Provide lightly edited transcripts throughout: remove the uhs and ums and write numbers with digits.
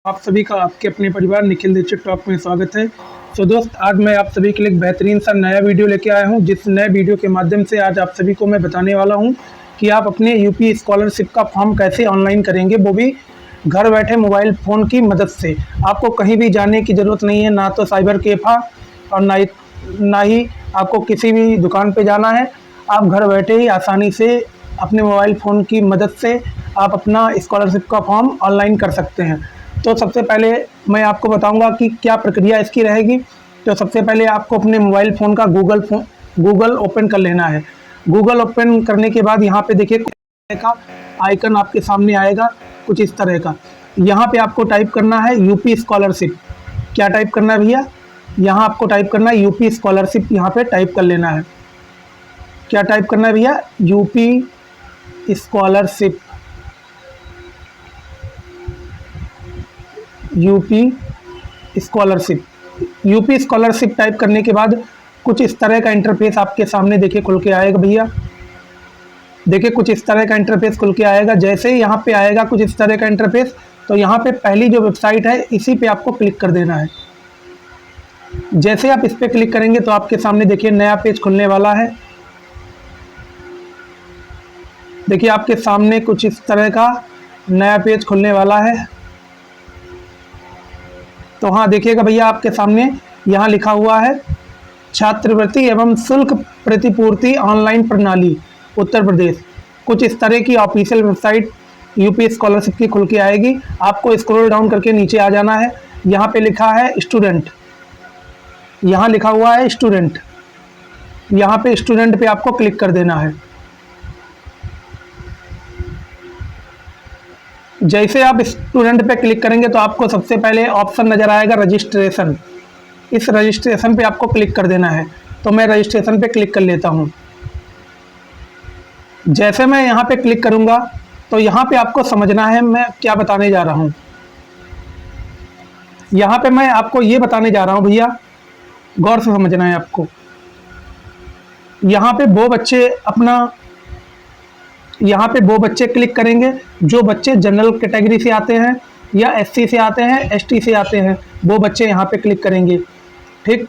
आप सभी का आपके अपने परिवार निखिल दीक्षित टॉक में स्वागत है। तो दोस्त, आज मैं आप सभी के लिए एक बेहतरीन सा नया वीडियो लेके आया हूं, जिस नए वीडियो के माध्यम से आज आप सभी को मैं बताने वाला हूं कि आप अपने यूपी स्कॉलरशिप का फॉर्म कैसे ऑनलाइन करेंगे, वो भी घर बैठे मोबाइल फ़ोन की मदद से। आपको कहीं भी जाने की ज़रूरत नहीं है, ना तो साइबर कैफ़े और ना ही आपको किसी भी दुकान पे जाना है। आप घर बैठे ही आसानी से अपने मोबाइल फ़ोन की मदद से आप अपना स्कॉलरशिप का फॉर्म ऑनलाइन कर सकते हैं। तो सबसे पहले मैं आपको बताऊंगा कि क्या प्रक्रिया इसकी रहेगी। तो सबसे पहले आपको अपने मोबाइल फ़ोन का गूगल ओपन कर लेना है। गूगल ओपन करने के बाद यहाँ पे देखिए कुछ तरह का आइकन आपके सामने आएगा, कुछ इस तरह का। यहाँ पे आपको टाइप करना है यूपी स्कॉलरशिप। क्या टाइप करना है भैया? यहाँ आपको टाइप करना है यूपी स्कॉलरशिप। यहाँ पे टाइप कर लेना है। क्या टाइप करना है भैया? UP scholarship. UP scholarship type करने के बाद कुछ इस तरह का इंटरफेस आपके सामने देखिए खुल के आएगा भैया। देखिए कुछ इस तरह का इंटरफेस खुल के आएगा। जैसे ही यहाँ पे आएगा कुछ इस तरह का इंटरफेस, तो यहाँ पे पहली जो वेबसाइट है इसी पे आपको क्लिक कर देना है। जैसे आप इस पे क्लिक करेंगे तो आपके सामने देखिए नया पेज खुलने वाला है। देखिए आपके सामने कुछ इस तरह का नया पेज खुलने वाला है। तो हाँ, देखिएगा भैया आपके सामने यहाँ लिखा हुआ है छात्रवृत्ति एवं शुल्क प्रतिपूर्ति ऑनलाइन प्रणाली उत्तर प्रदेश। कुछ इस तरह की ऑफिशियल वेबसाइट यूपी स्कॉलरशिप की खुल के आएगी। आपको स्क्रॉल डाउन करके नीचे आ जाना है। यहाँ पे लिखा है स्टूडेंट, यहाँ लिखा हुआ है स्टूडेंट। यहाँ पे स्टूडेंट पे आपको क्लिक कर देना है। जैसे आप स्टूडेंट पे क्लिक करेंगे तो आपको सबसे पहले ऑप्शन नज़र आएगा रजिस्ट्रेशन। इस रजिस्ट्रेशन पे आपको क्लिक कर देना है। तो मैं रजिस्ट्रेशन पे क्लिक कर लेता हूँ। जैसे मैं यहाँ पे क्लिक करूँगा तो यहाँ पे आपको समझना है मैं क्या बताने जा रहा हूँ। यहाँ पे मैं आपको ये बताने जा रहा हूँ भैया, गौर से समझना है आपको। यहाँ पे वो बच्चे क्लिक करेंगे जो बच्चे जनरल कैटेगरी से आते हैं या एससी से आते हैं, एसटी से आते हैं, वो बच्चे यहाँ पे क्लिक करेंगे, ठीक।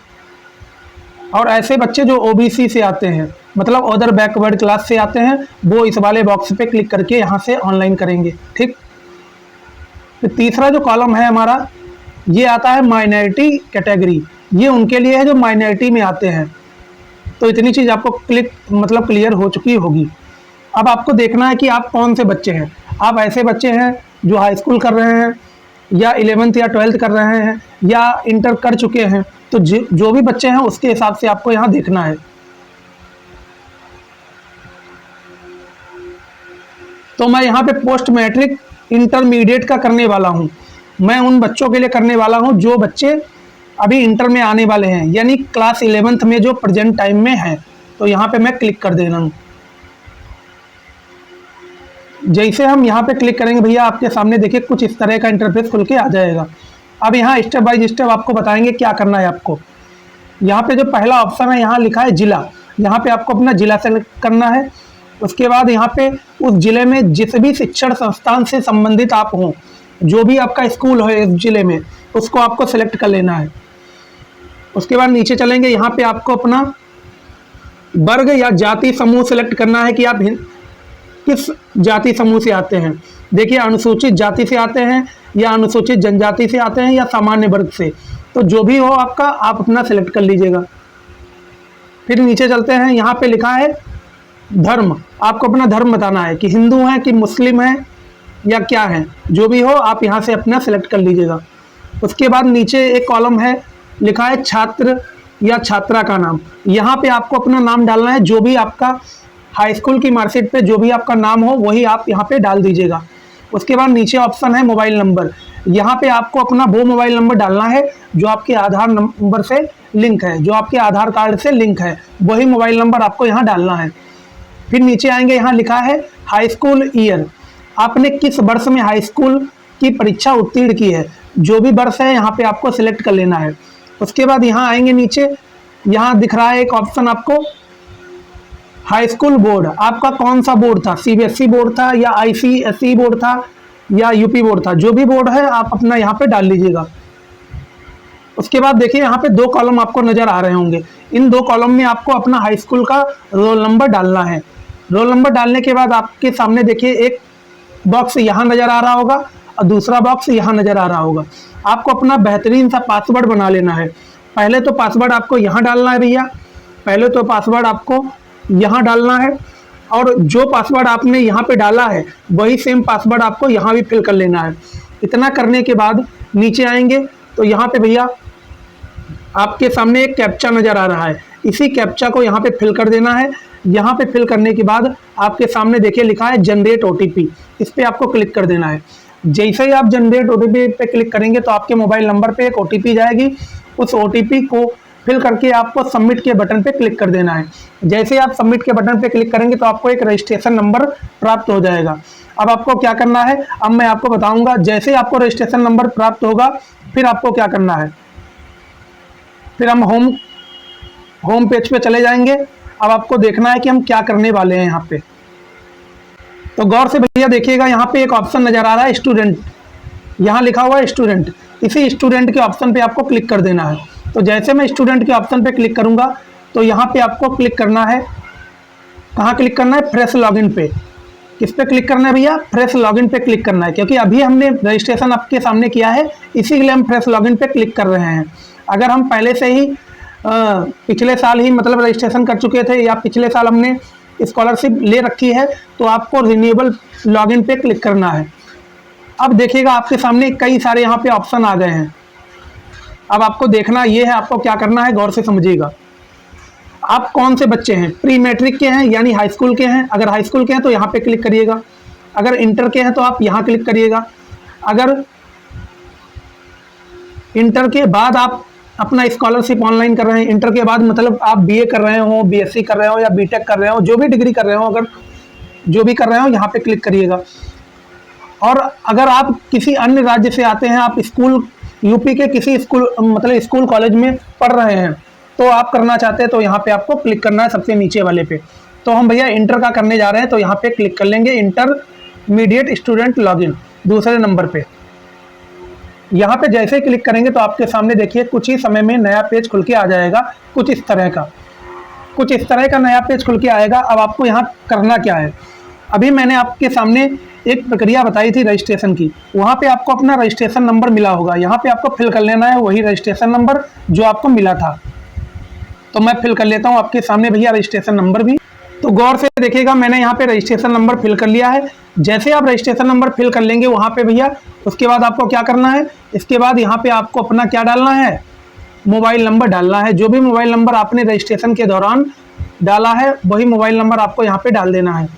और ऐसे बच्चे जो ओबीसी से आते हैं, मतलब अदर बैकवर्ड क्लास से आते हैं, वो इस वाले बॉक्स पे क्लिक करके यहाँ से ऑनलाइन करेंगे, ठीक। तो तीसरा जो कॉलम है हमारा, ये आता है माइनॉरिटी कैटेगरी। ये उनके लिए है जो माइनॉरिटी में आते हैं। तो इतनी चीज़ आपको क्लियर हो चुकी होगी। अब आपको देखना है कि आप कौन से बच्चे हैं। आप ऐसे बच्चे हैं जो हाई स्कूल कर रहे हैं या 11th या 12th कर रहे हैं या इंटर कर चुके हैं। तो जो भी बच्चे हैं उसके हिसाब से आपको यहाँ देखना है। तो मैं यहाँ पे पोस्ट मैट्रिक इंटरमीडिएट का करने वाला हूँ। मैं उन बच्चों के लिए करने वाला हूँ जो बच्चे अभी इंटर में आने वाले हैं, यानी क्लास 11th में जो प्रेजेंट टाइम में है। तो यहाँ पे मैं क्लिक कर देना हूँ। जैसे हम यहाँ पे क्लिक करेंगे भैया, आपके सामने देखिए कुछ इस तरह का इंटरफेस खुल के आ जाएगा। अब यहाँ स्टेप बाय स्टेप आपको बताएंगे क्या करना है आपको। यहाँ पे जो पहला ऑप्शन है यहाँ लिखा है जिला। यहाँ पे आपको अपना जिला सेलेक्ट करना है। उसके बाद यहाँ पे उस जिले में जिस भी शिक्षण संस्थान से संबंधित आप हों, जो भी आपका स्कूल हो इस जिले में, उसको आपको सेलेक्ट कर लेना है। उसके बाद नीचे चलेंगे, यहाँ पे आपको अपना वर्ग या जाति समूह सेलेक्ट करना है कि आप किस जाति समूह से आते हैं। देखिए अनुसूचित जाति से आते हैं या अनुसूचित जनजाति से आते हैं या सामान्य वर्ग से। तो जो भी हो आपका, आप अपना सेलेक्ट कर लीजिएगा। फिर नीचे चलते हैं, यहाँ पे लिखा है धर्म। आपको अपना धर्म बताना है कि हिंदू हैं कि मुस्लिम हैं या क्या है। जो भी हो आप यहाँ से अपना सेलेक्ट कर लीजिएगा। उसके बाद नीचे एक कॉलम है, लिखा है छात्र या छात्रा का नाम। यहाँ पे आपको अपना नाम डालना है। जो भी आपका हाई स्कूल की मार्कशीट पे जो भी आपका नाम हो वही आप यहाँ पे डाल दीजिएगा। उसके बाद नीचे ऑप्शन है मोबाइल नंबर। यहाँ पे आपको अपना वो मोबाइल नंबर डालना है जो आपके आधार नंबर से लिंक है, जो आपके आधार कार्ड से लिंक है, वही मोबाइल नंबर आपको यहाँ डालना है। फिर नीचे आएंगे, यहाँ लिखा है हाई स्कूल ईयर। आपने किस वर्ष में हाई स्कूल की परीक्षा उत्तीर्ण की है, जो भी वर्ष है यहाँ पे आपको सिलेक्ट कर लेना है। उसके बाद यहाँ आएंगे नीचे, यहाँ दिख रहा है एक ऑप्शन आपको हाई स्कूल बोर्ड। आपका कौन सा बोर्ड था, सीबीएसई बोर्ड था या आईसीएसई बोर्ड था या यूपी बोर्ड था, जो भी बोर्ड है आप अपना यहाँ पे डाल लीजिएगा। उसके बाद देखिए यहाँ पे 2 कॉलम आपको नजर आ रहे होंगे। इन 2 कॉलम में आपको अपना हाई स्कूल का रोल नंबर डालना है। रोल नंबर डालने के बाद आपके सामने देखिए एक बॉक्स यहाँ नजर आ रहा होगा और दूसरा बॉक्स यहाँ नजर आ रहा होगा। आपको अपना बेहतरीन सा पासवर्ड बना लेना है। पहले तो पासवर्ड आपको यहाँ डालना है भैया, पहले तो पासवर्ड आपको यहाँ डालना है, और जो पासवर्ड आपने यहाँ पे डाला है वही सेम पासवर्ड आपको यहाँ भी फिल कर लेना है। इतना करने के बाद नीचे आएंगे तो यहाँ पे भैया आपके सामने एक कैप्चा नज़र आ रहा है, इसी कैप्चा को यहाँ पे फिल कर देना है। यहाँ पे फिल करने के बाद आपके सामने देखिए लिखा है जनरेट ओटीपी, इस पर आपको क्लिक कर देना है। जैसे ही आप जनरेट ओटीपी पे क्लिक करेंगे तो आपके मोबाइल नंबर पे एक ओटीपी जाएगी, उस ओटीपी को फिल करके आपको सबमिट के बटन पे क्लिक कर देना है। जैसे आप सबमिट के बटन पे क्लिक करेंगे तो आपको एक रजिस्ट्रेशन नंबर प्राप्त हो जाएगा। अब आपको क्या करना है, अब मैं आपको बताऊंगा। जैसे आपको रजिस्ट्रेशन नंबर प्राप्त होगा फिर आपको क्या करना है, फिर हम होम पेज पे चले जाएंगे। अब आपको देखना है कि हम क्या करने वाले हैं यहाँ पे। तो गौर से भैया देखिएगा, यहाँ पे एक ऑप्शन नजर आ रहा है स्टूडेंट, यहाँ लिखा हुआ है स्टूडेंट। इसी स्टूडेंट के ऑप्शन पे आपको क्लिक कर देना है। तो जैसे मैं स्टूडेंट के ऑप्शन पे क्लिक करूंगा तो यहाँ पे आपको क्लिक करना है, कहाँ क्लिक करना है, फ्रेश लॉगिन पे। किस पे क्लिक करना है भैया, फ्रेश लॉगिन पे क्लिक करना है, क्योंकि अभी हमने रजिस्ट्रेशन आपके सामने किया है, इसी के लिए हम फ्रेश लॉगिन पे क्लिक कर रहे हैं। अगर हम पहले से ही पिछले साल ही मतलब रजिस्ट्रेशन कर चुके थे या पिछले साल हमने स्कॉलरशिप ले रखी है तो आपको रिन्यूएबल लॉगिन पे क्लिक करना है। अब देखिएगा आपके सामने कई सारे यहाँ पे ऑप्शन आ गए हैं। अब आपको देखना ये है, आपको क्या करना है, गौर से समझिएगा। आप कौन से बच्चे हैं, प्री मैट्रिक के हैं यानी हाई स्कूल के हैं? अगर हाई स्कूल के हैं तो यहाँ पे क्लिक करिएगा। अगर इंटर के हैं तो आप यहाँ क्लिक करिएगा। अगर इंटर के बाद आप अपना स्कॉलरशिप ऑनलाइन कर रहे हैं, इंटर के बाद मतलब आप बीए कर रहे हो, बीएससी कर रहे हो या बीटेक कर रहे हो, जो भी डिग्री कर रहे हो, अगर जो भी कर रहे हो यहाँ पे क्लिक करिएगा। और अगर आप किसी अन्य राज्य से आते हैं, आप स्कूल यूपी के किसी स्कूल मतलब स्कूल कॉलेज में पढ़ रहे हैं तो आप करना चाहते हैं तो यहाँ पे आपको क्लिक करना है सबसे नीचे वाले पे। तो हम भैया इंटर का करने जा रहे हैं तो यहाँ पे क्लिक कर लेंगे, इंटरमीडिएट स्टूडेंट लॉगिन, दूसरे नंबर पे। यहाँ पे जैसे ही क्लिक करेंगे तो आपके सामने देखिए कुछ ही समय में नया पेज खुल के आ जाएगा, कुछ इस तरह का नया पेज खुल के आएगा। अब आपको यहाँ करना क्या है, अभी मैंने आपके सामने एक प्रक्रिया बताई थी रजिस्ट्रेशन की, वहाँ पे आपको अपना रजिस्ट्रेशन नंबर मिला होगा, यहाँ पे आपको फिल कर लेना है वही रजिस्ट्रेशन नंबर जो आपको मिला था। तो मैं फिल कर लेता हूँ आपके सामने भैया रजिस्ट्रेशन नंबर भी। तो गौर से देखिएगा मैंने यहाँ पे रजिस्ट्रेशन नंबर फिल कर लिया है। जैसे आप रजिस्ट्रेशन नंबर फिल कर लेंगे वहाँ पे भैया, उसके बाद आपको क्या करना है, इसके बाद यहाँ पे आपको अपना क्या डालना है, मोबाइल नंबर डालना है। जो भी मोबाइल नंबर आपने रजिस्ट्रेशन के दौरान डाला है वही मोबाइल नंबर आपको यहाँ पे डाल देना है।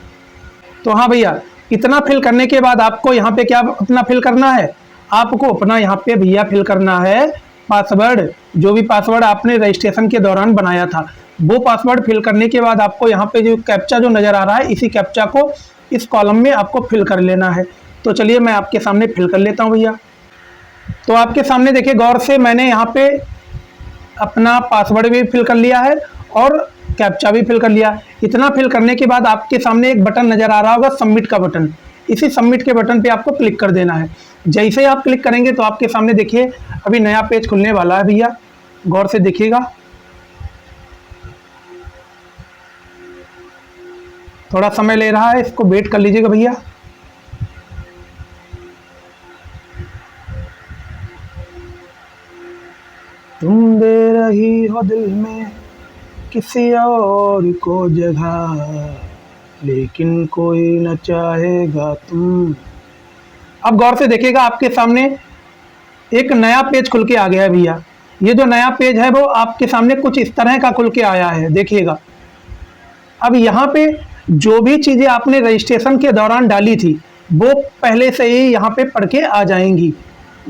तो हाँ भैया, इतना फिल करने के बाद आपको यहाँ पे क्या अपना फिल करना है, आपको अपना यहाँ पे भैया फिल करना है पासवर्ड। जो भी पासवर्ड आपने रजिस्ट्रेशन के दौरान बनाया था वो पासवर्ड फिल करने के बाद आपको यहाँ पे जो कैप्चा जो नज़र आ रहा है, इसी कैप्चा को इस कॉलम में आपको फिल कर लेना है। तो चलिए मैं आपके सामने फिल कर लेता हूँ भैया। तो आपके सामने देखिए गौर से मैंने यहाँ पे अपना पासवर्ड भी फिल कर लिया है और कैप्चा भी फिल कर लिया। इतना फिल करने के बाद आपके सामने एक बटन नज़र आ रहा होगा, सबमिट का बटन। इसी सबमिट के बटन पे आपको क्लिक कर देना है। जैसे ही आप क्लिक करेंगे तो आपके सामने देखिए अभी नया पेज खुलने वाला है भैया, गौर से देखिएगा। थोड़ा समय ले रहा है, इसको वेट कर लीजिएगा भैया। तुम दे रही हो दिल में किसी और को जगह, लेकिन कोई न चाहेगा तुम। अब गौर से देखिएगा आपके सामने एक नया पेज खुल के आ गया है भैया। ये जो नया पेज है वो आपके सामने कुछ इस तरह का खुल के आया है, देखिएगा। अब यहाँ पे जो भी चीज़ें आपने रजिस्ट्रेशन के दौरान डाली थी वो पहले से ही यहाँ पे पढ़ के आ जाएंगी।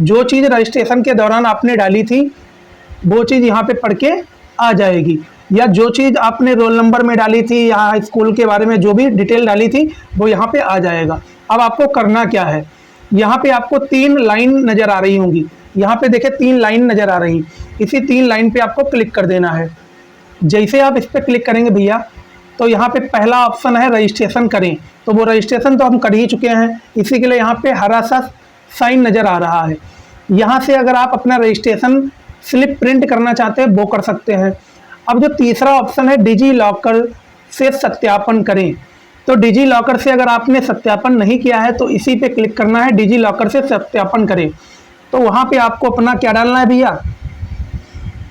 जो चीज़ रजिस्ट्रेशन के दौरान आपने डाली थी वो चीज़ यहाँ पे पढ़ के आ जाएगी, या जो चीज़ आपने रोल नंबर में डाली थी या स्कूल के बारे में जो भी डिटेल डाली थी वो यहाँ पे आ जाएगा। अब आपको करना क्या है, यहाँ पे आपको 3 लाइन नज़र आ रही होंगी। यहाँ पे देखिए 3 लाइन नज़र आ रही, इसी 3 लाइन पे आपको क्लिक कर देना है। जैसे आप इस पर क्लिक करेंगे भैया तो यहाँ पे पहला ऑप्शन है रजिस्ट्रेशन करें, तो वो रजिस्ट्रेशन तो हम कर ही चुके हैं, इसी के लिए यहाँ पे हरा सा साइन नज़र आ रहा है। यहाँ से अगर आप अपना रजिस्ट्रेशन स्लिप प्रिंट करना चाहते हैं वो कर सकते हैं। अब जो तीसरा ऑप्शन है डिजी लॉकर से सत्यापन करें, तो डिजी लॉकर से अगर आपने सत्यापन नहीं किया है तो इसी पे क्लिक करना है, डिजी लॉकर से सत्यापन करें। तो वहाँ पे आपको अपना क्या डालना है भैया,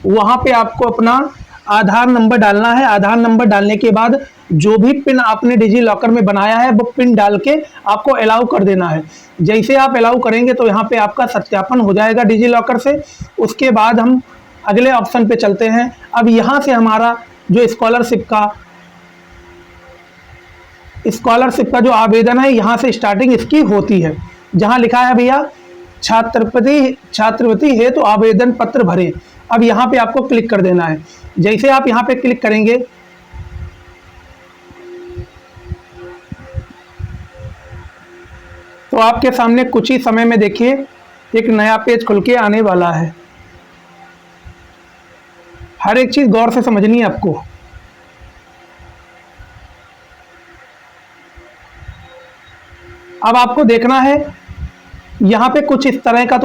वहाँ पे आपको अपना आधार नंबर डालना है। आधार नंबर डालने के बाद जो भी पिन आपने डिजी लॉकर में बनाया है वो पिन डाल के आपको अलाउ कर देना है। जैसे आप अलाउ करेंगे तो यहाँ पे आपका सत्यापन हो जाएगा डिजी लॉकर से। उसके बाद हम अगले ऑप्शन पे चलते हैं। अब यहाँ से हमारा जो स्कॉलरशिप का जो आवेदन है, यहाँ से स्टार्टिंग इसकी होती है, जहाँ लिखा है भैया छात्रवृत्ति हेतु तो आवेदन पत्र भरें। अब यहाँ पे आपको क्लिक कर देना है। जैसे आप यहाँ पे क्लिक करेंगे तो आपके सामने कुछ ही समय में देखिए एक नया पेज खुल के आने वाला है। हर एक चीज गौर से समझनी है आपको। अब आपको देखना है यहाँ पे कुछ इस तरह का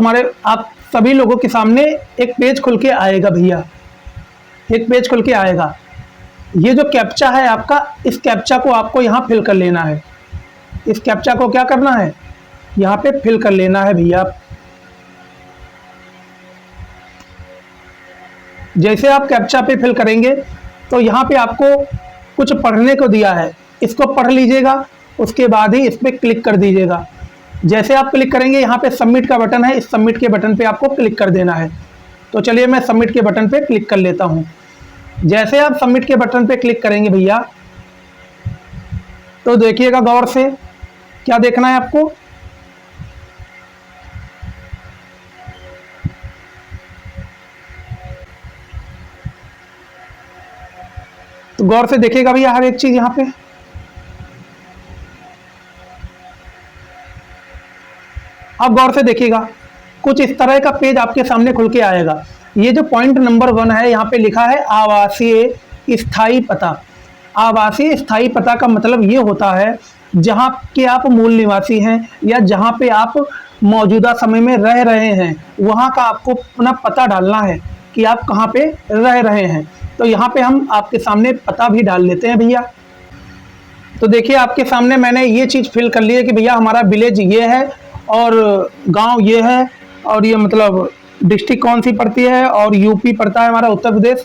आप सभी लोगों के सामने एक पेज खुल के आएगा भैया, एक पेज खुल के आएगा। ये जो कैप्चा है आपका, इस कैप्चा को आपको यहाँ फिल कर लेना है। इस कैप्चा को क्या करना है, यहाँ पे फिल कर लेना है भैया। जैसे आप कैप्चा पे फिल करेंगे तो यहाँ पे आपको कुछ पढ़ने को दिया है, इसको पढ़ लीजिएगा। उसके बाद ही इस पर क्लिक कर दीजिएगा। जैसे आप क्लिक करेंगे यहाँ पे सबमिट का बटन है, इस सबमिट के बटन पे आपको क्लिक कर देना है। तो चलिए मैं सबमिट के बटन पे क्लिक कर लेता हूँ। जैसे आप सबमिट के बटन पे क्लिक करेंगे भैया तो देखिएगा गौर से, क्या देखना है आपको, तो गौर से देखिएगा भैया हर एक चीज यहाँ पे। अब गौर से देखिएगा कुछ इस तरह का पेज आपके सामने खुल के आएगा। ये जो पॉइंट नंबर 1 है, यहाँ पे लिखा है आवासीय स्थायी पता। आवासीय स्थायी पता का मतलब ये होता है जहाँ के आप मूल निवासी हैं या जहाँ पे आप मौजूदा समय में रह रहे हैं, वहाँ का आपको अपना पता डालना है कि आप कहाँ पे रह रहे हैं। तो यहाँ पे हम आपके सामने पता भी डाल लेते हैं भैया। तो देखिए आपके सामने मैंने ये चीज़ फिल कर ली है कि भैया हमारा विलेज ये है और गांव ये है और ये मतलब डिस्ट्रिक्ट कौन सी पड़ती है और यूपी पड़ता है हमारा उत्तर प्रदेश।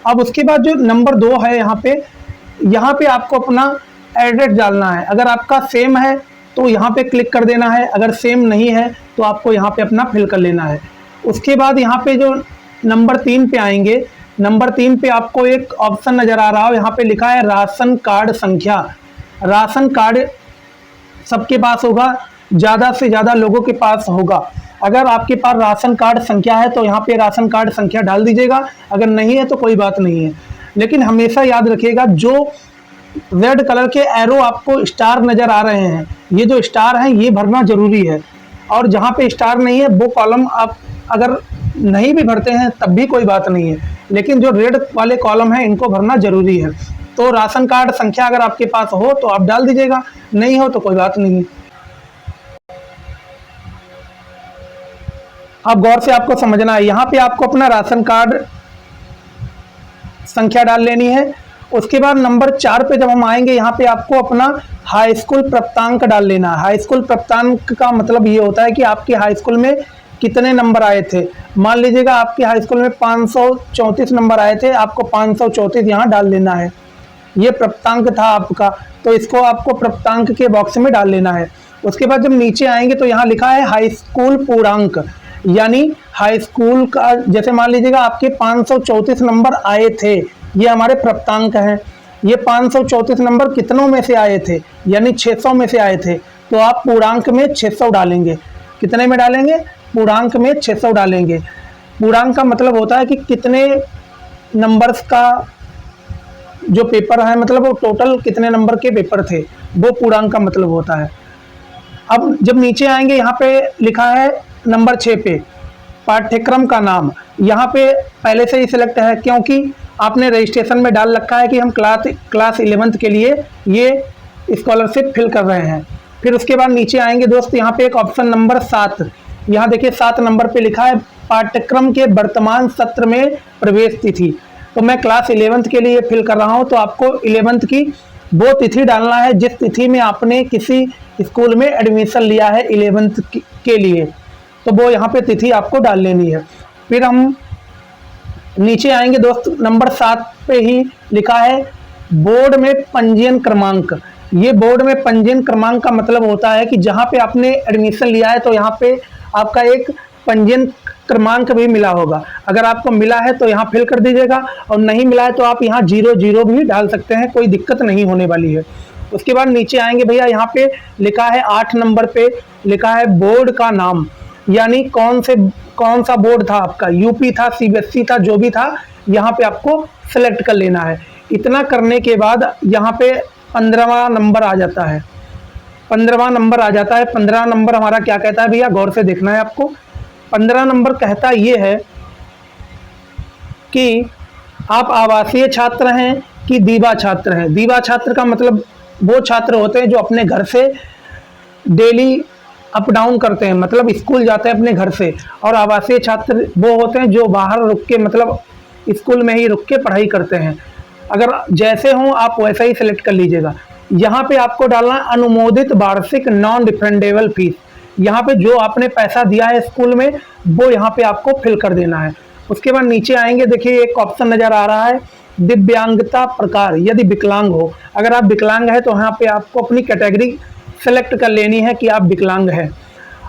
अब उसके बाद जो नंबर 2 है यहाँ पे आपको अपना एड्रेस डालना है। अगर आपका सेम है तो यहाँ पे क्लिक कर देना है, अगर सेम नहीं है तो आपको यहाँ पे अपना फिल कर लेना है। उसके बाद यहाँ पे जो नंबर 3 पे आएंगे, नंबर 3 पे आपको एक ऑप्शन नज़र आ रहा हो, यहाँ पे लिखा है राशन कार्ड संख्या। राशन कार्ड सबके पास होगा, ज़्यादा से ज़्यादा लोगों के पास होगा। अगर आपके पास राशन कार्ड संख्या है तो यहाँ पे राशन कार्ड संख्या डाल दीजिएगा, अगर नहीं है तो कोई बात नहीं है। लेकिन हमेशा याद रखिएगा जो रेड कलर के एरो आपको स्टार नज़र आ रहे हैं, ये जो स्टार हैं ये भरना ज़रूरी है। और जहाँ पे स्टार नहीं है वो कॉलम आप अगर नहीं भी भरते हैं तब भी कोई बात नहीं है, लेकिन जो रेड वाले कॉलम हैं इनको भरना ज़रूरी है। तो राशन कार्ड संख्या अगर आपके पास हो तो आप डाल दीजिएगा, नहीं हो तो कोई बात नहीं। अब गौर से आपको समझना है, यहाँ पे आपको अपना राशन कार्ड संख्या डाल लेनी है। उसके बाद नंबर 4 पे जब हम आएंगे, यहाँ पे आपको अपना हाई स्कूल प्राप्तांक डाल लेना है। हाई स्कूल प्राप्तांक का मतलब ये होता है कि आपके हाई स्कूल में कितने नंबर आए थे। मान लीजिएगा आपके हाई स्कूल में 534 नंबर आए थे, आपको 534 यहाँ डाल लेना है। ये प्राप्तांक था आपका, तो इसको आपको प्राप्तांक के बॉक्स में डाल लेना है। उसके बाद जब नीचे आएंगे तो यहाँ लिखा है हाई स्कूल पूर्णांक, यानी हाई स्कूल का, जैसे मान लीजिएगा आपके 534 नंबर आए थे, ये हमारे प्राप्तांक हैं। ये 534 नंबर कितनों में से आए थे, यानी 600 में से आए थे, तो आप पूर्णांक में 600 डालेंगे। कितने में डालेंगे, पूर्णांक में 600 डालेंगे। पूर्णांक का मतलब होता है कि कितने नंबर्स का जो पेपर है, मतलब वो टोटल कितने नंबर के पेपर थे, वो पूर्णांक का मतलब होता है। अब जब नीचे आएंगे यहाँ पे लिखा है नंबर 6 पे पाठ्यक्रम का नाम, यहाँ पे पहले से ही सिलेक्ट है क्योंकि आपने रजिस्ट्रेशन में डाल रखा है कि हम क्लास 11th के लिए ये स्कॉलरशिप फिल कर रहे हैं। फिर उसके बाद नीचे आएंगे दोस्त, यहाँ पे एक ऑप्शन नंबर 7, यहाँ देखिए 7 नंबर पे लिखा है पाठ्यक्रम के वर्तमान सत्र में प्रवेश तिथि। तो मैं क्लास 11th के लिए फिल कर रहा हूँ, तो आपको 11th की वो तिथि डालना है जिस तिथि में आपने किसी स्कूल में एडमिशन लिया है 11th के लिए, तो वो यहाँ पे तिथि आपको डाल लेनी है। फिर हम नीचे आएंगे दोस्त, नंबर 7 पे ही लिखा है बोर्ड में पंजीयन क्रमांक। ये बोर्ड में पंजीयन क्रमांक का मतलब होता है कि जहाँ पे आपने एडमिशन लिया है तो यहाँ पे आपका एक पंजीयन क्रमांक भी मिला होगा। अगर आपको मिला है तो यहाँ फिल कर दीजिएगा, और नहीं मिला है तो आप यहाँ 00 भी डाल सकते हैं, कोई दिक्कत नहीं होने वाली है। उसके बाद नीचे आएंगे भैया, यहाँ पे लिखा है 8 नंबर पे लिखा है बोर्ड का नाम, यानी कौन सा बोर्ड था आपका, यूपी था, सीबीएसई था, जो भी था, यहाँ पे आपको सेलेक्ट कर लेना है। इतना करने के बाद यहाँ पे 15वां नंबर आ जाता है। 15वां नंबर आ जाता है। 15 नंबर हमारा क्या कहता है भैया, गौर से देखना है आपको। 15 नंबर कहता ये है कि आप आवासीय छात्र हैं कि दीवा छात्र हैं। दीवा छात्र का मतलब वो छात्र होते हैं जो अपने घर से डेली अप डाउन करते हैं, मतलब स्कूल जाते हैं अपने घर से। और आवासीय छात्र वो होते हैं जो बाहर रुक के, मतलब स्कूल में ही रुक के पढ़ाई करते हैं। अगर जैसे हों आप वैसा ही सिलेक्ट कर लीजिएगा। यहाँ पे आपको डालना अनुमोदित वार्षिक नॉन रिफंडेबल फीस। यहाँ पे जो आपने पैसा दिया है स्कूल में वो यहाँ पे आपको फिल कर देना है। उसके बाद नीचे आएंगे, देखिए एक ऑप्शन नज़र आ रहा है दिव्यांगता प्रकार, यदि विकलांग हो। अगर आप विकलांग है तो यहाँ पे आपको अपनी कैटेगरी सेलेक्ट कर लेनी है कि आप विकलांग हैं।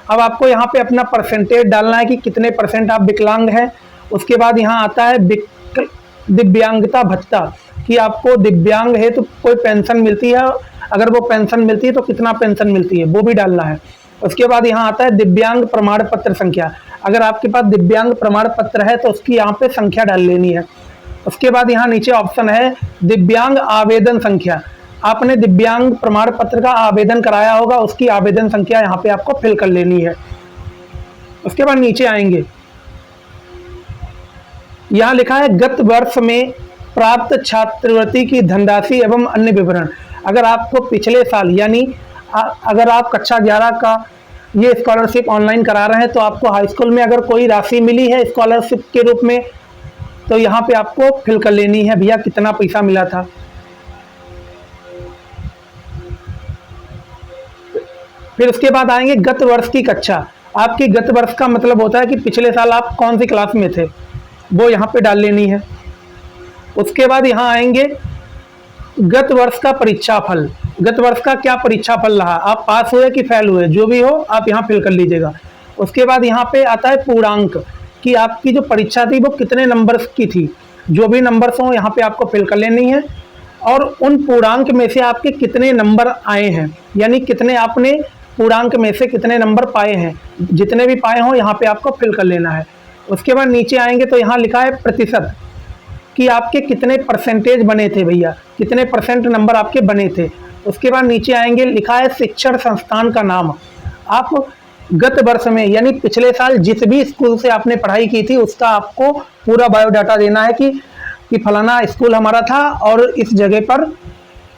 अब आपको यहाँ पे अपना परसेंटेज डालना है कि कितने % आप विकलांग हैं। उसके बाद यहाँ आता है दिव्यांगता भत्ता, कि आपको दिव्यांग है तो कोई पेंशन मिलती है, अगर वो पेंशन मिलती है तो कितना पेंशन मिलती है वो भी डालना है। उसके बाद यहाँ आता है दिव्यांग प्रमाण पत्र संख्या, अगर आपके पास दिव्यांग प्रमाण पत्र है तो उसकी यहाँ पे संख्या डाल लेनी है। उसके बाद यहाँ नीचे ऑप्शन है दिव्यांग आवेदन संख्या, आपने दिव्यांग प्रमाण पत्र का आवेदन कराया होगा, उसकी आवेदन संख्या यहाँ पे आपको फिल कर लेनी है। उसके बाद नीचे आएंगे, यहाँ लिखा है गत वर्ष में प्राप्त छात्रवृत्ति की धनराशि एवं अन्य विवरण। अगर आपको पिछले साल, यानी अगर आप कक्षा 11 का ये स्कॉलरशिप ऑनलाइन करा रहे हैं तो आपको हाई स्कूल में अगर कोई राशि मिली है स्कॉलरशिप के रूप में तो यहाँ पे आपको फिल कर लेनी है भैया कितना पैसा मिला था। फिर उसके बाद आएंगे गत वर्ष की कक्षा। आपकी गत वर्ष का मतलब होता है कि पिछले साल आप कौन सी क्लास में थे, वो यहाँ पे डाल लेनी है। उसके बाद यहाँ आएंगे गत वर्ष का परीक्षा फल, गत वर्ष का क्या परीक्षा फल रहा, आप पास हुए कि फेल हुए, जो भी हो आप यहाँ फिल कर लीजिएगा। उसके बाद यहाँ पे आता है पूर्णांक, कि आपकी जो परीक्षा थी वो कितने नंबर्स की थी, जो भी नंबर्स हों यहाँ पे आपको फिल कर लेनी है। और उन पूर्णांक में से आपके कितने नंबर आए हैं, यानी कितने आपने पूर्णांक में से कितने नंबर पाए हैं, जितने भी पाए हों यहाँ पे आपको फिल कर लेना है। उसके बाद नीचे आएंगे तो यहाँ लिखा है प्रतिशत, कि आपके कितने % बने थे भैया, कितने % नंबर आपके बने थे। उसके बाद नीचे आएंगे, लिखा है शिक्षण संस्थान का नाम, आप गत वर्ष में यानी पिछले साल जिस भी स्कूल से आपने पढ़ाई की थी उसका आपको पूरा बायोडाटा देना है कि फलाना स्कूल हमारा था और इस जगह पर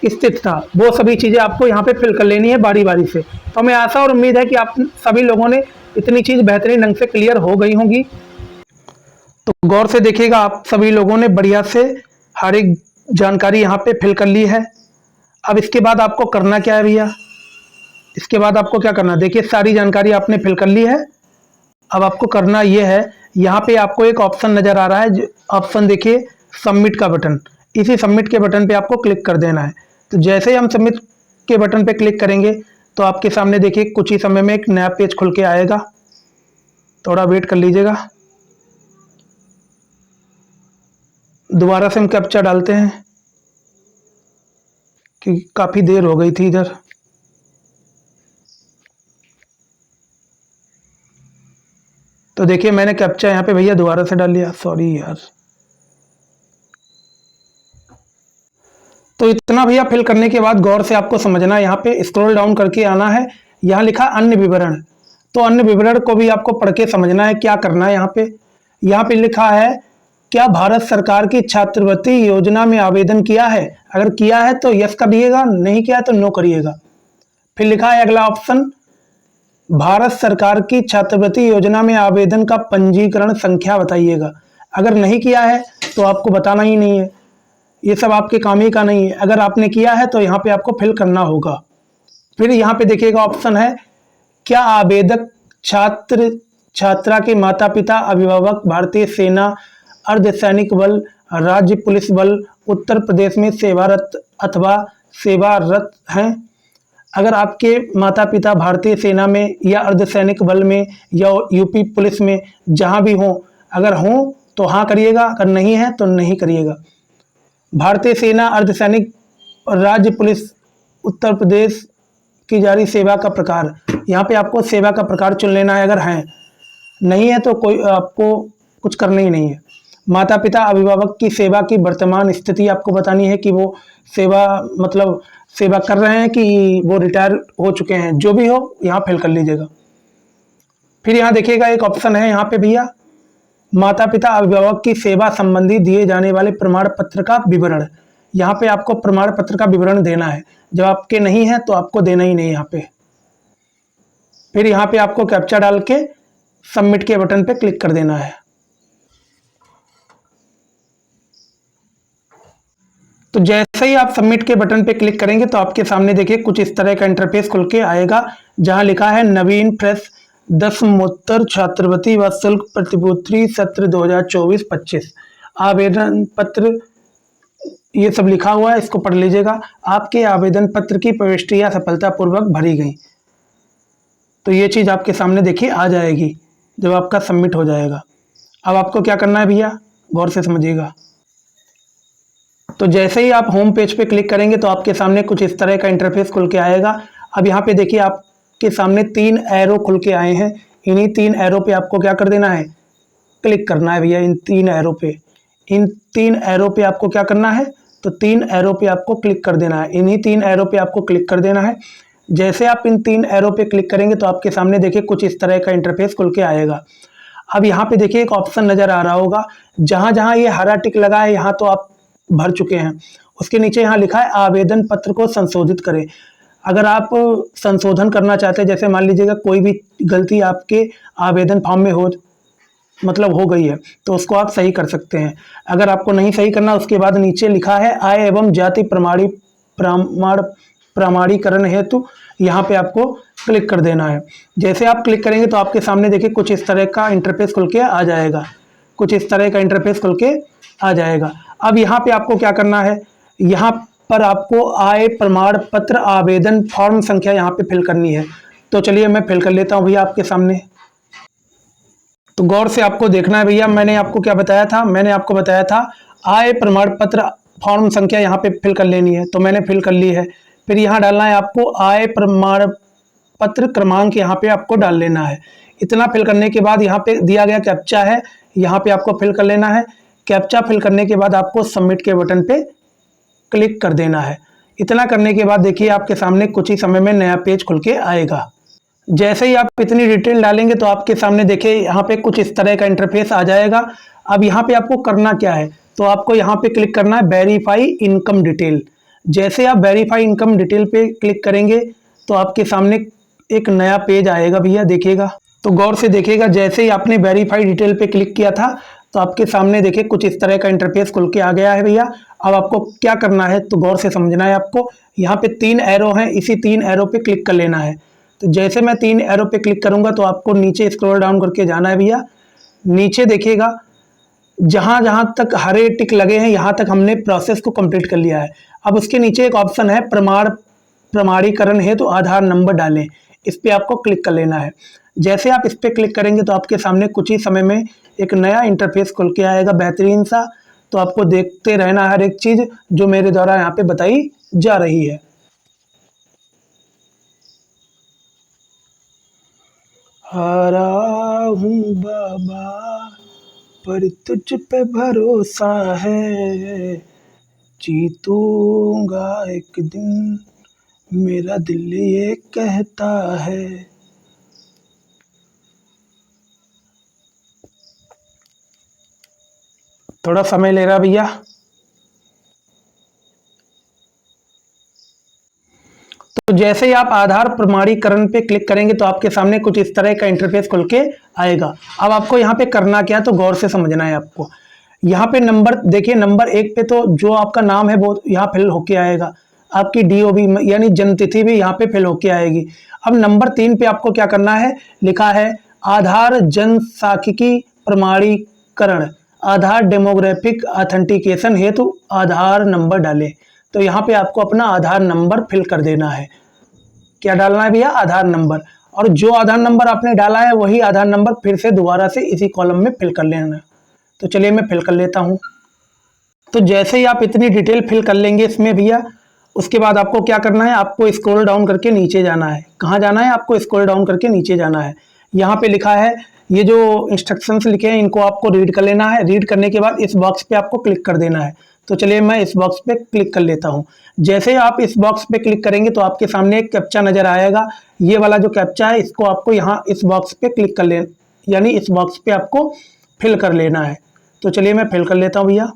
स्थित था। वो सभी चीज़ें आपको यहाँ पे फिल कर लेनी है बारी बारी से। तो मैं आशा और उम्मीद है कि आप सभी लोगों ने इतनी चीज़ बेहतरीन ढंग से क्लियर हो गई होंगी। तो गौर से देखिएगा, आप सभी लोगों ने बढ़िया से हर एक जानकारी यहाँ पे फिल कर ली है। अब इसके बाद आपको करना क्या है भैया, इसके बाद आपको क्या करना है, देखिए सारी जानकारी आपने फिल कर ली है। अब आपको करना ये है, यहाँ पे आपको एक ऑप्शन नज़र आ रहा है, ऑप्शन देखिए सबमिट का बटन, इसी सबमिट के बटन पे आपको क्लिक कर देना है। तो जैसे ही हम सबमिट के बटन पे क्लिक करेंगे तो आपके सामने देखिए कुछ ही समय में एक नया पेज खुल के आएगा, थोड़ा वेट कर लीजिएगा। दोबारा से हम कैप्चा डालते हैं कि काफ़ी देर हो गई थी इधर। तो देखिए मैंने कैप्चा यहाँ पे भैया दोबारा से डाल लिया, सॉरी यार। तो इतना भैया फिल करने के बाद गौर से आपको समझना है, यहाँ पे स्क्रॉल डाउन करके आना है, यहाँ लिखा अन्य विवरण। तो अन्य विवरण को भी आपको पढ़ के समझना है क्या करना है। यहाँ पे लिखा है क्या भारत सरकार की छात्रवृत्ति योजना में आवेदन किया है? अगर किया है तो यस करिएगा, नहीं किया है तो नो करिएगा। फिर लिखा है अगला ऑप्शन, भारत सरकार की छात्रवृत्ति योजना में आवेदन का पंजीकरण संख्या बताइएगा। अगर नहीं किया है तो आपको बताना ही नहीं है, ये सब आपके काम ही का नहीं है। अगर आपने किया है तो यहाँ पे आपको फिल करना होगा। फिर यहाँ पे देखिएगा ऑप्शन है, क्या आवेदक छात्र छात्रा के माता पिता अभिभावक भारतीय सेना, अर्धसैनिक बल, राज्य पुलिस बल, उत्तर प्रदेश में सेवारत अथवा सेवारत हैं? अगर आपके माता पिता भारतीय सेना में या अर्धसैनिक बल में या यूपी पुलिस में जहां भी हों, अगर हों तो हाँ करिएगा, अगर नहीं है तो नहीं करिएगा। भारतीय सेना, अर्धसैनिक, राज्य पुलिस, उत्तर प्रदेश की जारी सेवा का प्रकार, यहाँ पे आपको सेवा का प्रकार चुन लेना है। अगर है, नहीं है तो कोई आपको कुछ करना ही नहीं है। माता पिता अभिभावक की सेवा की वर्तमान स्थिति आपको बतानी है कि वो सेवा मतलब सेवा कर रहे हैं कि वो रिटायर हो चुके हैं, जो भी हो यहाँ फिल कर लीजिएगा। फिर यहाँ देखिएगा एक ऑप्शन है यहाँ पे भैया, माता पिता अभिभावक की सेवा संबंधी दिए जाने वाले प्रमाण पत्र का विवरण। यहाँ पे आपको प्रमाण पत्र का विवरण देना है, जब आपके नहीं है तो आपको देना ही नहीं यहाँ पे। फिर यहाँ पे आपको कैप्चा डाल के सबमिट के बटन पे क्लिक कर देना है। तो जैसे ही आप सबमिट के बटन पे क्लिक करेंगे तो आपके सामने देखिए कुछ इस तरह का इंटरफेस खुल के आएगा, जहां लिखा है नवीन फ्रेश दसमोत्तर छात्रवृत्ति व शुल्क प्रतिपूर्ति सत्र 2024-25 आवेदन पत्र, ये सब लिखा हुआ है, इसको पढ़ लीजिएगा। आपके आवेदन पत्र की प्रविष्टियां सफलतापूर्वक भरी गई। तो ये चीज़ आपके सामने देखिए आ जाएगी जब आपका सबमिट हो जाएगा। अब आपको क्या करना है भैया, गौर से समझिएगा। तो जैसे ही आप होम पेज पे क्लिक करेंगे तो आपके सामने कुछ इस तरह का इंटरफेस खुल के आएगा। अब यहाँ पे देखिए आपके सामने 3 एरो खुल के आए हैं। इन्हीं 3 एरो पे आपको क्या कर देना है, क्लिक करना है भैया। इन 3 एरो पे, इन 3 एरो पे आपको क्या करना है, तो 3 एरो पे आपको क्लिक कर देना है। इन्हीं 3 एरो पे आपको क्लिक कर देना है। जैसे आप इन 3 एरो पे क्लिक करेंगे तो आपके सामने देखिए कुछ इस तरह का इंटरफेस खुल के आएगा। अब यहाँ पे देखिए एक ऑप्शन नज़र आ रहा होगा, जहाँ जहाँ ये हरा टिक लगा है यहाँ तो आप भर चुके हैं। उसके नीचे यहाँ लिखा है आवेदन पत्र को संशोधित करें। अगर आप संशोधन करना चाहते हैं, जैसे मान लीजिएगा कोई भी गलती आपके आवेदन फॉर्म में हो गई है, तो उसको आप सही कर सकते हैं। अगर आपको नहीं सही करना, उसके बाद नीचे लिखा है आय एवं जाति प्रमाणीकरण हेतु, यहाँ पे आपको क्लिक कर देना है। जैसे आप क्लिक करेंगे तो आपके सामने देखिए कुछ इस तरह का इंटरफेस खुल के आ जाएगा, कुछ इस तरह का इंटरफेस खुल के आ जाएगा। अब यहाँ पे आपको क्या करना है, यहाँ पर आपको आय प्रमाण पत्र आवेदन फॉर्म संख्या यहाँ पे फिल करनी है। तो चलिए मैं फिल कर लेता हूँ भैया आपके सामने। तो गौर से आपको देखना है भैया, मैंने आपको क्या बताया था, मैंने आपको बताया था आय प्रमाण पत्र फॉर्म संख्या यहाँ पे फिल कर लेनी है, तो मैंने फिल कर ली है। फिर यहाँ डालना है आपको आय प्रमाण पत्र क्रमांक, यहाँ पे आपको डाल लेना है। इतना फिल करने के बाद यहाँ पे दिया गया कैप्चा है, यहाँ पे आपको फिल कर लेना है। कैप्चा फिल करने के बाद आपको सबमिट के बटन पे क्लिक कर देना है। इतना करने के बाद देखिए आपके सामने कुछ ही समय में नया पेज खुल के आएगा। जैसे ही आप इतनी डिटेल डालेंगे तो आपके सामने देखिए यहाँ पे कुछ इस तरह का इंटरफेस आ जाएगा। अब यहाँ पे आपको करना क्या है, तो आपको यहाँ पे क्लिक करना है वेरीफाई इनकम डिटेल। जैसे आप वेरीफाई इनकम डिटेल पे क्लिक करेंगे तो आपके सामने एक नया पेज आएगा भैया, देखिएगा। तो गौर से देखिएगा, जैसे ही आपने वेरीफाई डिटेल पे क्लिक किया था तो आपके सामने देखिए कुछ इस तरह का इंटरफेस खुल के आ गया है भैया। अब आपको क्या करना है, तो गौर से समझना है आपको। यहाँ पे 3 एरो हैं, इसी 3 एरो पे क्लिक कर लेना है। तो जैसे मैं 3 एरो पे क्लिक करूंगा तो आपको नीचे स्क्रॉल डाउन करके जाना है भैया। नीचे देखिएगा जहां जहां तक हरे टिक लगे हैं यहाँ तक हमने प्रोसेस को कंप्लीट कर लिया है। अब उसके नीचे एक ऑप्शन है प्रमाणीकरण है, तो आधार नंबर डालें, इस पे आपको क्लिक कर लेना है। जैसे आप इस पे क्लिक करेंगे तो आपके सामने कुछ ही समय में एक नया इंटरफेस खुल के आएगा बेहतरीन सा। तो आपको देखते रहना हर एक चीज़ जो मेरे द्वारा यहाँ पे बताई जा रही है। हारा हूँ बाबा पर तुझ पे भरोसा है, जीतूंगा एक दिन मेरा दिल ये कहता है। थोड़ा समय ले रहा भैया। तो जैसे ही आप आधार प्रमाणीकरण पे क्लिक करेंगे तो आपके सामने कुछ इस तरह का इंटरफेस खुल के आएगा। अब आपको यहाँ पे करना क्या है, तो गौर से समझना है आपको। यहाँ पे नंबर देखिए, नंबर 1 पे तो जो आपका नाम है वो यहाँ फिल होके आएगा, आपकी डीओबी यानी जन्म तिथि भी यहाँ पे फिल होके आएगी। अब नंबर 3 पे आपको क्या करना है, लिखा है आधार जनसांख्यिकी प्रमाणीकरण, आधार डेमोग्राफिक ऑथेंटिकेशन हेतु आधार नंबर डालें। तो यहाँ पे आपको अपना आधार नंबर फिल कर देना है। क्या डालना है भैया, आधार नंबर। और जो आधार नंबर आपने डाला है वही आधार नंबर फिर से दोबारा से इसी कॉलम में फिल कर लेना। तो चलिए मैं फिल कर लेता हूँ। तो जैसे ही आप इतनी डिटेल फिल कर लेंगे इसमें भैया, उसके बाद आपको क्या करना है, आपको स्क्रॉल डाउन करके नीचे जाना है। कहाँ जाना है, आपको स्क्रॉल डाउन करके नीचे जाना है। यहाँ पे लिखा है, ये जो इंस्ट्रक्शंस लिखे हैं इनको आपको रीड कर लेना है। रीड करने के बाद इस बॉक्स पे आपको क्लिक कर देना है। तो चलिए मैं इस बॉक्स पे क्लिक कर लेता हूँ। जैसे ही आप इस बॉक्स पे क्लिक करेंगे तो आपके सामने एक कैप्चा नजर आएगा। ये वाला जो कैप्चा है इसको आपको यहाँ इस बॉक्स पे क्लिक कर लेना, यानी इस बॉक्स पे आपको फिल कर लेना है। तो चलिए मैं फिल कर लेता हूँ भैया।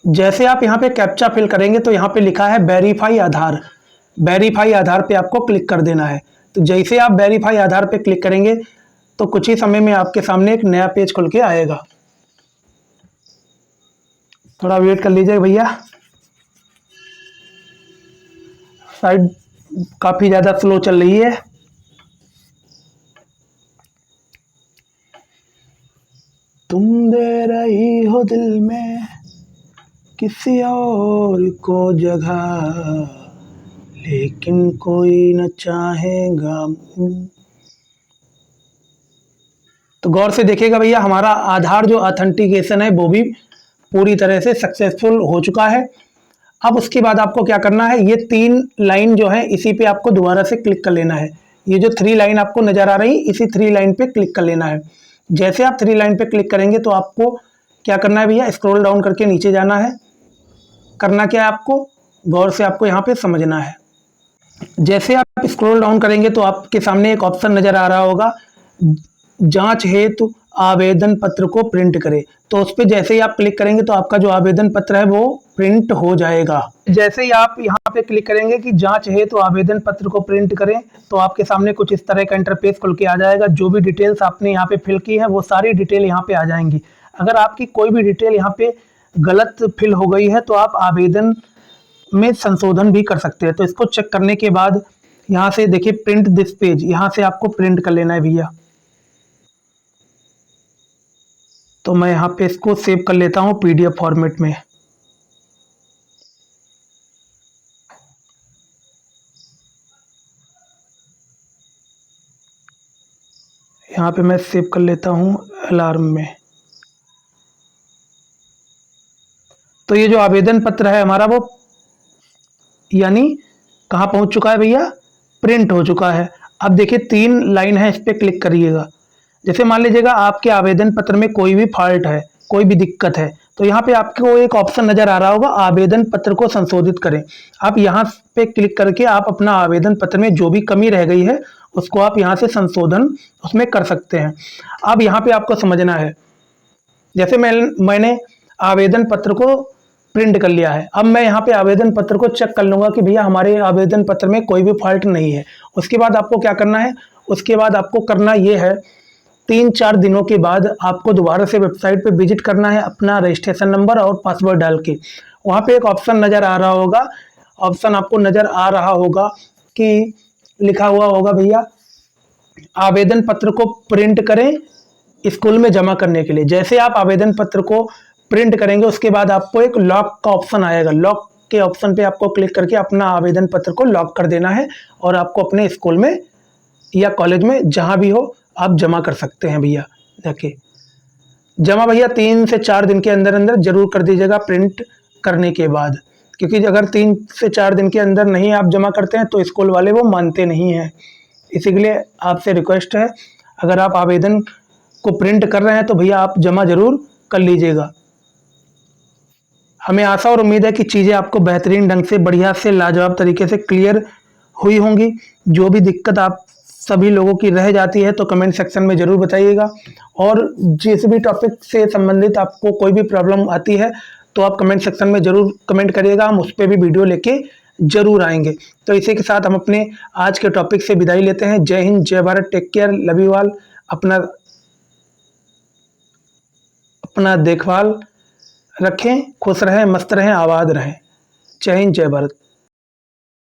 जैसे आप यहाँ पे कैप्चा फिल करेंगे तो यहाँ पे लिखा है वेरीफाई आधार। वेरीफाई आधार पे आपको क्लिक कर देना है। तो जैसे आप वेरीफाई आधार पे क्लिक करेंगे तो कुछ ही समय में आपके सामने एक नया पेज खुल के आएगा। थोड़ा वेट कर लीजिए भैया, साइड काफी ज्यादा स्लो चल रही है। तुम दे रही हो दिल में किसी और को जगह, लेकिन कोई न चाहेगा। तो गौर से देखिएगा भैया, हमारा आधार जो ऑथेंटिकेशन है वो भी पूरी तरह से सक्सेसफुल हो चुका है। अब उसके बाद आपको क्या करना है, ये 3 लाइन जो है इसी पे आपको दोबारा से क्लिक कर लेना है। ये जो 3 लाइन आपको नजर आ रही, इसी 3 लाइन पे क्लिक कर लेना है। जैसे आप 3 लाइन पे क्लिक करेंगे तो आपको क्या करना है भैया, स्क्रॉल डाउन करके नीचे जाना है। करना क्या है आपको, गौर से आपको यहाँ पे समझना है। जैसे आप स्क्रॉल डाउन करेंगे तो आपके सामने एक ऑप्शन नजर आ रहा होगा, जांच हेतु आवेदन पत्र को प्रिंट करें। तो उस पर जैसे ही आप क्लिक करेंगे तो आपका जो आवेदन पत्र है वो प्रिंट हो जाएगा। जैसे ही आप यहाँ पे क्लिक करेंगे कि जांच हेतु आवेदन पत्र को प्रिंट करें तो आपके सामने कुछ इस तरह का इंटरफेस खुल के आ जाएगा। जो भी डिटेल्स आपने यहाँ पे फिल की है वो सारी डिटेल यहाँ पे आ जाएंगी। अगर आपकी कोई भी डिटेल यहाँ पे गलत फिल हो गई है तो आप आवेदन में संशोधन भी कर सकते हैं। तो इसको चेक करने के बाद यहाँ से देखिए प्रिंट दिस पेज, यहाँ से आपको प्रिंट कर लेना है भैया। तो मैं यहाँ पे इसको सेव कर लेता हूँ पीडीएफ फॉर्मेट में। यहाँ पे मैं सेव कर लेता हूँ अलार्म में। तो ये जो आवेदन पत्र है हमारा वो यानी कहाँ पहुँच चुका है भैया, प्रिंट हो चुका है। अब देखिए 3 लाइन है, इस पर क्लिक करिएगा। जैसे मान लीजिएगा आपके आवेदन पत्र में कोई भी फॉल्ट है, कोई भी दिक्कत है, तो यहाँ पे आपको एक ऑप्शन नजर आ रहा होगा आवेदन पत्र को संशोधित करें। आप यहाँ पे क्लिक करके आप अपना आवेदन पत्र में जो भी कमी रह गई है उसको आप यहाँ से संशोधन उसमें कर सकते हैं। अब यहाँ पे आपको समझना है, जैसे मैंने आवेदन पत्र को प्रिंट कर लिया है। अब मैं यहाँ पे आवेदन पत्र को चेक कर लूँगा कि भैया हमारे आवेदन पत्र में कोई भी फॉल्ट नहीं है। उसके बाद आपको क्या करना है, उसके बाद आपको करना ये है 3-4 दिनों के बाद आपको दोबारा से वेबसाइट पे विजिट करना है अपना रजिस्ट्रेशन नंबर और पासवर्ड डाल के। वहाँ पे एक ऑप्शन नज़र आ रहा होगा, ऑप्शन आपको नज़र आ रहा होगा कि लिखा हुआ होगा भैया आवेदन पत्र को प्रिंट करें स्कूल में जमा करने के लिए। जैसे आप आवेदन पत्र को प्रिंट करेंगे उसके बाद आपको एक लॉक का ऑप्शन आएगा। लॉक के ऑप्शन पे आपको क्लिक करके अपना आवेदन पत्र को लॉक कर देना है और आपको अपने स्कूल में या कॉलेज में जहाँ भी हो आप जमा कर सकते हैं भैया। देखिए जमा भैया 3 से 4 दिन के अंदर अंदर जरूर कर दीजिएगा प्रिंट करने के बाद, क्योंकि अगर 3 से 4 दिन के अंदर नहीं आप जमा करते हैं तो स्कूल वाले वो मानते नहीं हैं। इसीलिए आपसे रिक्वेस्ट है, अगर आप आवेदन को प्रिंट कर रहे हैं तो भैया आप जमा जरूर कर लीजिएगा। हमें आशा और उम्मीद है कि चीज़ें आपको बेहतरीन ढंग से बढ़िया से लाजवाब तरीके से क्लियर हुई होंगी। जो भी दिक्कत आप सभी लोगों की रह जाती है तो कमेंट सेक्शन में ज़रूर बताइएगा। और जिस भी टॉपिक से संबंधित आपको कोई भी प्रॉब्लम आती है तो आप कमेंट सेक्शन में ज़रूर कमेंट करिएगा, हम उस पर भी वीडियो लेके ज़रूर आएंगे। तो इसी के साथ हम अपने आज के टॉपिक से विदाई लेते हैं। Jai Hind, Jai Bharat, take care, love you all. अपना देखभाल रखें, खुश रहें, मस्त रहें, आबाद रहें। जय हिंद, जय भारत।